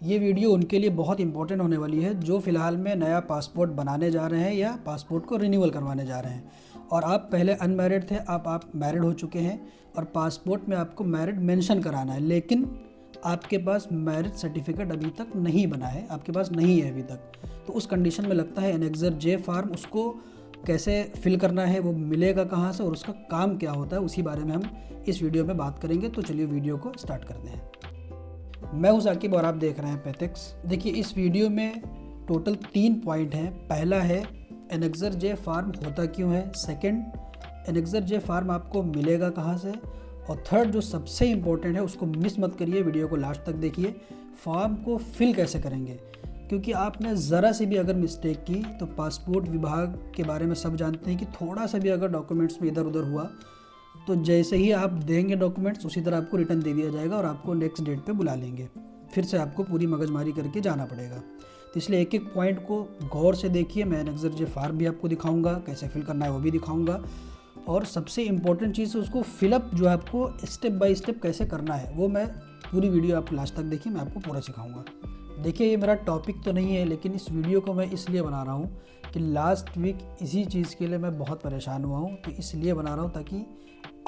ये वीडियो उनके लिए बहुत इंपॉर्टेंट होने वाली है जो फ़िलहाल में नया पासपोर्ट बनाने जा रहे हैं या पासपोर्ट को रिन्यूअल करवाने जा रहे हैं और आप पहले अनमैरिड थे, आप मैरिड हो चुके हैं और पासपोर्ट में आपको मैरिड मेंशन कराना है, लेकिन आपके पास मैरिज सर्टिफिकेट अभी तक नहीं बना है, आपके पास नहीं है अभी तक। तो उस कंडीशन में लगता है एनेक्सर जे फॉर्म उसको कैसे फिल करना है, वो मिलेगा कहाँ से और उसका काम क्या होता है, उसी बारे में हम इस वीडियो में बात करेंगे। तो चलिए वीडियो को स्टार्ट करते हैं। मैं हूं साकिब और आप देख रहे हैं पैथिक्स। देखिए, इस वीडियो में टोटल 3 पॉइंट हैं। पहला है एनेक्सर जे फॉर्म होता क्यों है, सेकंड एनेक्सर जे फॉर्म आपको मिलेगा कहाँ से, और थर्ड जो सबसे इम्पोर्टेंट है उसको मिस मत करिए, वीडियो को लास्ट तक देखिए, फॉर्म को फिल कैसे करेंगे। क्योंकि आपने ज़रा सी भी अगर मिस्टेक की तो पासपोर्ट विभाग के बारे में सब जानते हैं कि थोड़ा सा भी अगर डॉक्यूमेंट्स में इधर उधर हुआ तो जैसे ही आप देंगे डॉक्यूमेंट्स उसी तरह आपको रिटर्न दे दिया जाएगा और आपको नेक्स्ट डेट पे बुला लेंगे, फिर से आपको पूरी मगजमारी करके जाना पड़ेगा। तो इसलिए एक एक पॉइंट को गौर से देखिए। मैं एनेक्सर जे फॉर्म भी आपको दिखाऊंगा, कैसे फिल करना है वो भी दिखाऊंगा, और सबसे इम्पोर्टेंट चीज़ है उसको फिलअप जो है आपको स्टेप बाय स्टेप कैसे करना है वो मैं पूरी वीडियो आप लास्ट तक देखिए, मैं आपको पूरा सिखाऊंगा। देखिए, ये मेरा टॉपिक तो नहीं है, लेकिन इस वीडियो को मैं इसलिए बना रहा हूँ कि लास्ट वीक इसी चीज़ के लिए मैं बहुत परेशान हुआ हूँ, तो इसलिए बना रहा हूँ ताकि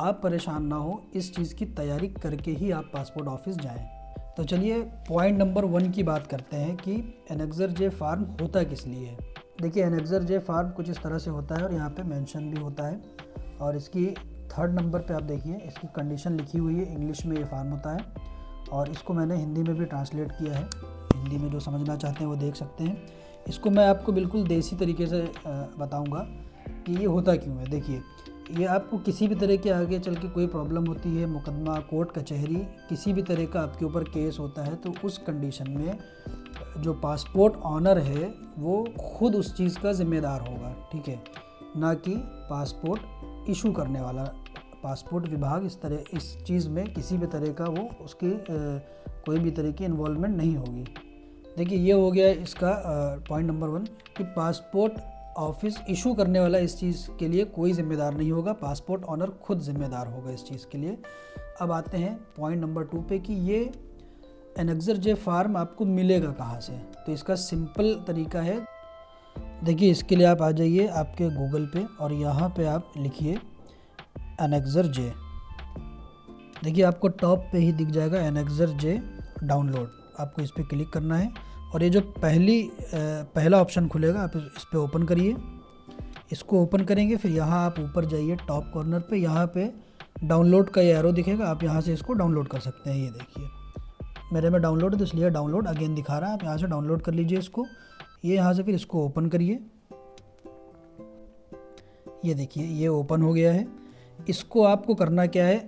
आप परेशान ना हो, इस चीज़ की तैयारी करके ही आप पासपोर्ट ऑफिस जाएं। तो चलिए पॉइंट नंबर 1 की बात करते हैं कि एनेक्सर जे फॉर्म होता किस लिए है। देखिए, एनेक्सर जे फॉर्म कुछ इस तरह से होता है और यहाँ पे मेंशन भी होता है, और इसकी 3rd नंबर पे आप देखिए इसकी कंडीशन लिखी हुई है, इंग्लिश में ये फॉर्म होता है और इसको मैंने हिंदी में भी ट्रांसलेट किया है। हिंदी में जो समझना चाहते हैं वो देख सकते हैं। इसको मैं आपको बिल्कुल देसी तरीके से बताऊँगा कि ये होता क्यों है। देखिए, ये आपको किसी भी तरह के आगे चल के कोई प्रॉब्लम होती है, मुकदमा, कोर्ट कचहरी, किसी भी तरह का आपके ऊपर केस होता है, तो उस कंडीशन में जो पासपोर्ट ऑनर है वो खुद उस चीज़ का ज़िम्मेदार होगा, ठीक है, ना कि पासपोर्ट इशू करने वाला। पासपोर्ट विभाग इस चीज़ में किसी भी तरह का वो उसकी कोई भी तरह की इन्वॉल्वमेंट नहीं होगी। देखिए, ये हो गया इसका पॉइंट नंबर 1 कि पासपोर्ट ऑफिस इशू करने वाला इस चीज़ के लिए कोई ज़िम्मेदार नहीं होगा, पासपोर्ट ऑनर खुद ज़िम्मेदार होगा इस चीज़ के लिए। अब आते हैं पॉइंट नंबर 2 पे कि ये एनेक्सर जे फॉर्म आपको मिलेगा कहाँ से। तो इसका सिंपल तरीका है। देखिए, इसके लिए आप आ जाइए आपके गूगल पे और यहाँ पे आप लिखिए एनेक्सर जे। देखिए, आपको टॉप पे ही दिख जाएगा एनेक्सर जे डाउनलोड, आपको इस पर क्लिक करना है और ये जो पहला ऑप्शन खुलेगा आप इस पर ओपन करिए। इसको ओपन करेंगे, फिर यहाँ आप ऊपर जाइए टॉप कॉर्नर पे, यहाँ पे डाउनलोड का ये एरो दिखेगा, आप यहाँ से इसको डाउनलोड कर सकते हैं। ये देखिए, मेरे में डाउनलोड है तो इसलिए डाउनलोड अगेन दिखा रहा है, आप यहाँ से डाउनलोड कर लीजिए इसको। ये यहाँ से फिर इसको ओपन करिए। ये देखिए, ये ओपन हो गया है। इसको आपको करना क्या है,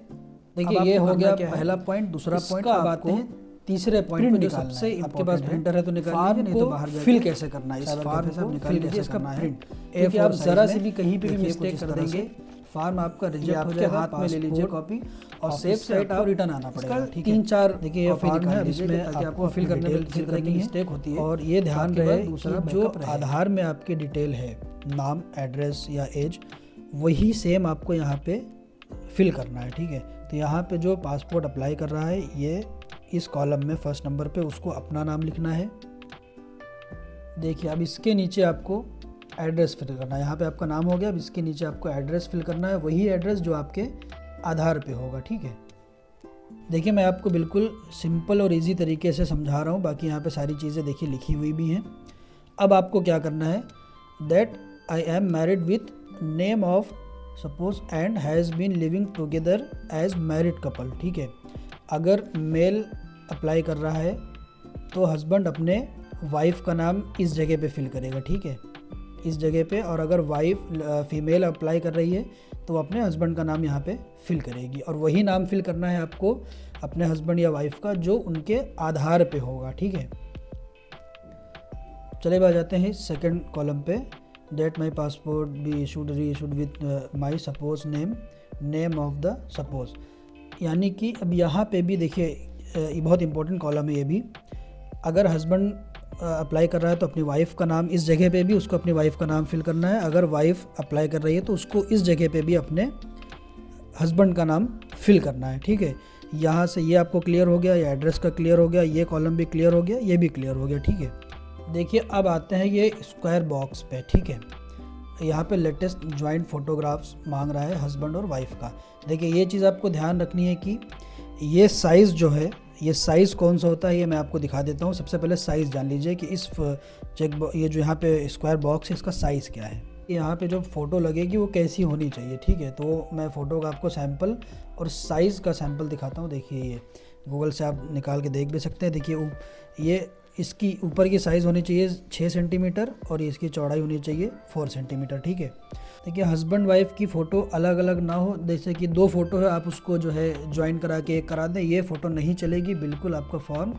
देखिए ये हो गया पहला पॉइंट। दूसरा पॉइंट अब आते हैं तीसरे पॉइंट पे, सबसे आपके पास प्रिंटर है तो निकाल लीजिए, नहीं तो बाहर जाके फिल कैसे करना है, इस फॉर्म को फिल कैसे करना है। क्योंकि आप ज़रा सी भी कहीं पे भी मिस्टेक कर देंगे, फॉर्म आपका रिजेक्ट हो जाएगा। हाथ में ले लीजिए कॉपी और सेफ साइड आप रिटर्न आना पड़ेगा। 3-4 देखिए ये फॉर्म है, इसमें आपको फिल करने में किसी तरह की मिस्टेक होती है। और ये ध्यान रहे कि जो आधार में आपकी डिटेल है, नाम, एड्रेस या एज, वही सेम आपको यहाँ पे फिल करना है, ठीक है। तो यहाँ पे जो पासपोर्ट अप्लाई कर रहा है, ये इस कॉलम में 1st नंबर पे उसको अपना नाम लिखना है। देखिए, अब इसके नीचे आपको एड्रेस फिल करना है। यहाँ पे आपका नाम हो गया, अब इसके नीचे आपको एड्रेस फिल करना है, वही एड्रेस जो आपके आधार पे होगा, ठीक है। देखिए, मैं आपको बिल्कुल सिंपल और इजी तरीके से समझा रहा हूँ, बाकी यहाँ पे सारी चीज़ें देखिए लिखी हुई भी हैं। अब आपको क्या करना है, that I am married with name of suppose and has been living together as married couple, ठीक है। अगर मेल अप्लाई कर रहा है तो हस्बैंड अपने वाइफ का नाम इस जगह पे फिल करेगा, ठीक है, इस जगह पे। और अगर वाइफ फीमेल अप्लाई कर रही है तो अपने हस्बैंड का नाम यहाँ पे फिल करेगी, और वही नाम फिल करना है आपको अपने हस्बैंड या वाइफ का जो उनके आधार पे होगा, ठीक है। चले आ जाते हैं 2nd कॉलम पे, date my passport be issued reissued with my spouse name of the spouse. यानी कि अब यहाँ पे भी देखिए, ये बहुत इंपॉर्टेंट कॉलम है ये भी। अगर हस्बैंड अप्लाई कर रहा है तो अपनी वाइफ का नाम इस जगह पे भी उसको अपनी वाइफ का नाम फिल करना है। अगर वाइफ अप्लाई कर रही है तो उसको इस जगह पे भी अपने हस्बैंड का नाम फिल करना है, ठीक है। यहाँ से ये आपको क्लियर हो गया, ये एड्रेस का क्लियर हो गया, ये कॉलम भी क्लियर हो गया, ये भी क्लियर हो गया, ठीक है। देखिए अब आते हैं ये स्क्वायर बॉक्स पे, ठीक है। यहाँ पे लेटेस्ट जॉइंट फोटोग्राफ्स मांग रहा है हस्बैंड और वाइफ का। देखिए ये चीज़ आपको ध्यान रखनी है कि ये साइज़ जो है, ये साइज़ कौन सा होता है ये मैं आपको दिखा देता हूँ। सबसे पहले साइज़ जान लीजिए कि इस ये जो यहाँ पे स्क्वायर बॉक्स है इसका साइज़ क्या है। यहाँ पे जो फ़ोटो लगेगी वो कैसी होनी चाहिए, ठीक है। तो मैं फ़ोटो का आपको सैंपल और साइज़ का सैंपल दिखाता हूँ। देखिए ये गूगल से आप निकाल के देख भी सकते हैं। देखिए ये इसकी ऊपर की साइज़ होनी चाहिए 6 सेंटीमीटर और इसकी चौड़ाई होनी चाहिए 4 सेंटीमीटर, ठीक है। देखिए हस्बैंड वाइफ की फ़ोटो अलग अलग ना हो, जैसे कि 2 फ़ोटो है आप उसको जो है ज्वाइन करा के एक करा दें, ये फ़ोटो नहीं चलेगी, बिल्कुल आपका फॉर्म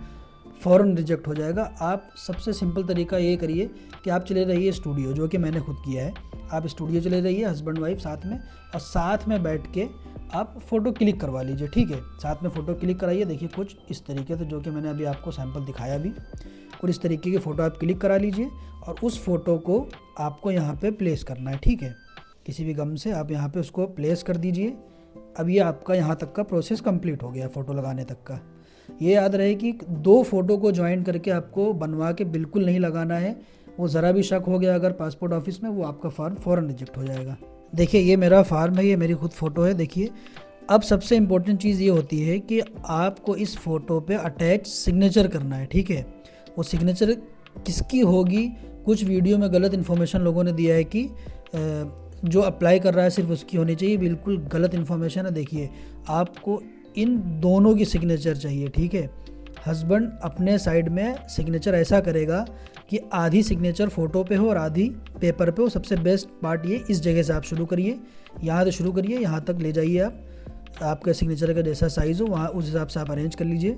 फ़ौरन रिजेक्ट हो जाएगा। आप सबसे सिंपल तरीका ये करिए कि आप चले रहिए स्टूडियो, जो कि मैंने खुद किया है। आप स्टूडियो चले रहिए हस्बैंड वाइफ साथ में, और साथ में बैठ के आप फ़ोटो क्लिक करवा लीजिए, ठीक है। साथ में फ़ोटो क्लिक कराइए। देखिए कुछ इस तरीके से, जो कि मैंने अभी आपको सैंपल दिखाया भी, कुछ इस तरीके की फ़ोटो आप क्लिक करा लीजिए और उस फ़ोटो को आपको यहाँ पे प्लेस करना है, ठीक है। किसी भी गम से आप यहाँ पे उसको प्लेस कर दीजिए। अब ये आपका यहाँ तक का प्रोसेस कंप्लीट हो गया फ़ोटो लगाने तक का। ये याद रहे कि 2 फ़ोटो को ज्वाइन करके आपको बनवा के बिल्कुल नहीं लगाना है। वो ज़रा भी शक हो गया अगर पासपोर्ट ऑफिस में, वो आपका फॉर्म फ़ौरन रिजेक्ट हो जाएगा। देखिए ये मेरा फॉर्म है, ये मेरी खुद फ़ोटो है। देखिए अब सबसे इम्पोर्टेंट चीज़ ये होती है कि आपको इस फ़ोटो पे अटैच सिग्नेचर करना है, ठीक है। वो सिग्नेचर किसकी होगी, कुछ वीडियो में गलत इन्फॉर्मेशन लोगों ने दिया है कि जो अप्लाई कर रहा है सिर्फ उसकी होनी चाहिए, बिल्कुल गलत इन्फॉर्मेशन है। देखिए आपको इन दोनों की सिग्नेचर चाहिए, ठीक है। हस्बैंड अपने साइड में सिग्नेचर ऐसा करेगा कि आधी सिग्नेचर फ़ोटो पे हो और आधी पेपर पे हो। सबसे बेस्ट पार्ट ये, इस जगह से आप शुरू करिए, यहाँ से शुरू करिए, यहाँ तक ले जाइए आप। आपके सिग्नेचर का जैसा साइज़ हो वहाँ उस हिसाब से आप अरेंज कर लीजिए।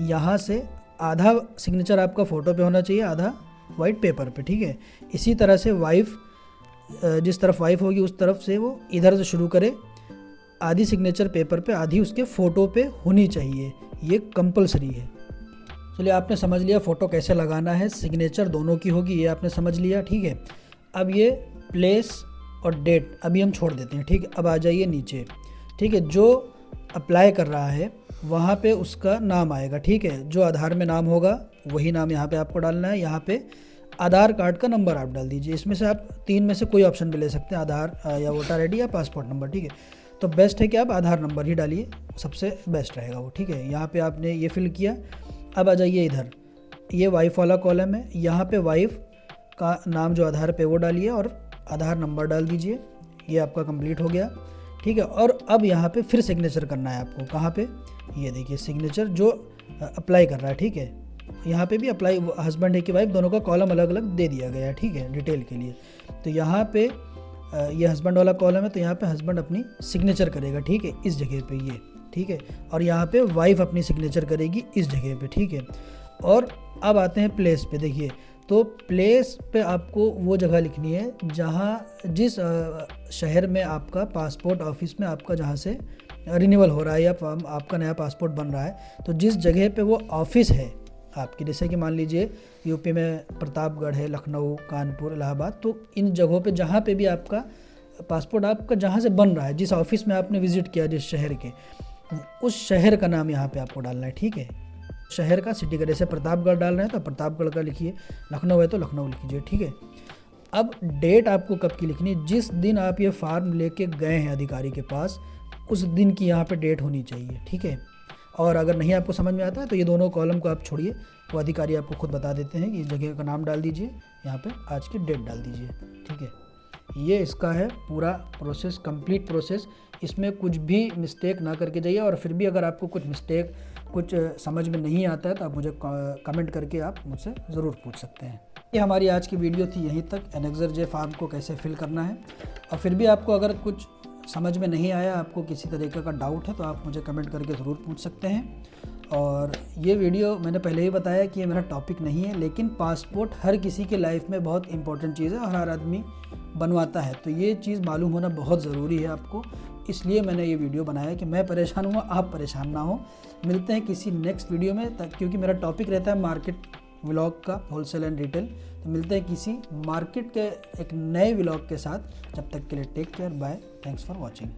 यहाँ से आधा सिग्नेचर आपका फ़ोटो पे होना चाहिए, आधा वाइट पेपर पे, ठीक है। इसी तरह से वाइफ, जिस तरफ वाइफ होगी उस तरफ से वो इधर से शुरू करे, आधी सिग्नेचर पेपर पे, आधी उसके फ़ोटो पे होनी चाहिए, ये कंपलसरी है। चलिए आपने समझ लिया फ़ोटो कैसे लगाना है, सिग्नेचर दोनों की होगी, ये आपने समझ लिया, ठीक है। अब ये प्लेस और डेट अभी हम छोड़ देते हैं, ठीक है। अब आ जाइए नीचे, ठीक है। जो अप्लाई कर रहा है वहाँ पे उसका नाम आएगा, ठीक है। जो आधार में नाम होगा वही नाम यहाँ पे आपको डालना है। यहाँ पे आधार कार्ड का नंबर आप डाल दीजिए। इसमें से आप 3 में से कोई ऑप्शन भी ले सकते हैं, आधार या वोटर आईडी या पासपोर्ट नंबर, ठीक है। तो बेस्ट है कि आप आधार नंबर ही डालिए, सबसे बेस्ट रहेगा वो, ठीक है। यहाँ पे आपने ये फिल किया। अब आ जाइए इधर, ये वाइफ वाला कॉलम है, यहाँ पे वाइफ का नाम जो आधार पे वो डालिए और आधार नंबर डाल दीजिए। ये आपका कंप्लीट हो गया, ठीक है। और अब यहाँ पे फिर सिग्नेचर करना है आपको। कहाँ पे, ये देखिए सिग्नेचर जो अप्लाई कर रहा है, ठीक है। यहाँ पे भी अप्लाई, हस्बैंड है कि वाइफ, दोनों का कॉलम अलग अलग दे दिया गया है, ठीक है, डिटेल के लिए। तो यहाँ पे ये हस्बैंड वाला कॉलम है, तो यहाँ पे हस्बैंड अपनी सिग्नेचर करेगा, ठीक है, इस जगह पे ये, ठीक है। और यहाँ पे वाइफ अपनी सिग्नेचर करेगी इस जगह पे, ठीक है। और अब आते हैं प्लेस पे। देखिए तो प्लेस पे आपको वो जगह लिखनी है जहाँ, जिस शहर में आपका पासपोर्ट ऑफिस में आपका जहाँ से रिन्यूअल हो रहा है या आपका नया पासपोर्ट बन रहा है, तो जिस जगह पे वो ऑफिस है आपकी, जैसे कि मान लीजिए यूपी में प्रतापगढ़ है, लखनऊ, कानपुर, इलाहाबाद, तो इन जगहों पे जहाँ पे भी आपका पासपोर्ट आपका जहाँ से बन रहा है, जिस ऑफिस में आपने विज़िट किया जिस शहर के, उस शहर का नाम यहाँ पे आपको डालना है, ठीक है। शहर का, सिटी का, जैसे प्रतापगढ़ डाल रहे हैं तो प्रतापगढ़ का लिखिए, लखनऊ है तो लखनऊ लिखिए, ठीक है। अब डेट आपको कब की लिखनी है, जिस दिन आप ये फार्म लेके गए हैं अधिकारी के पास, उस दिन की यहाँ पे डेट होनी चाहिए, ठीक है। और अगर नहीं आपको समझ में आता है तो ये दोनों कॉलम को आप छोड़िए, वो अधिकारी आपको खुद बता देते हैं कि इस जगह का नाम डाल दीजिए, यहाँ पे आज की डेट डाल दीजिए, ठीक है। ये इसका है पूरा प्रोसेस, कंप्लीट प्रोसेस। इसमें कुछ भी मिस्टेक ना करके जाइए, और फिर भी अगर आपको कुछ मिस्टेक, कुछ समझ में नहीं आता है तो आप मुझे कमेंट करके आप मुझसे ज़रूर पूछ सकते हैं। ये हमारी आज की वीडियो थी, यहीं तक, एनेक्सर जे फार्म को कैसे फिल करना है। और फिर भी आपको अगर कुछ समझ में नहीं आया, आपको किसी तरीके का डाउट है, तो आप मुझे कमेंट करके ज़रूर पूछ सकते हैं। और ये वीडियो मैंने पहले ही बताया कि ये मेरा टॉपिक नहीं है, लेकिन पासपोर्ट हर किसी के लाइफ में बहुत इंपॉर्टेंट चीज़ है और हर आदमी बनवाता है, तो ये चीज़ मालूम होना बहुत ज़रूरी है आपको। इसलिए मैंने ये वीडियो बनाया कि मैं परेशान हुआ, आप परेशान ना हो। मिलते हैं किसी नेक्स्ट वीडियो में, क्योंकि मेरा टॉपिक रहता है मार्केट व्लॉग का, होलसेल एंड रिटेल। तो मिलते हैं किसी मार्केट के एक नए व्लॉग के साथ। जब तक के लिए take care, bye, thanks for watching.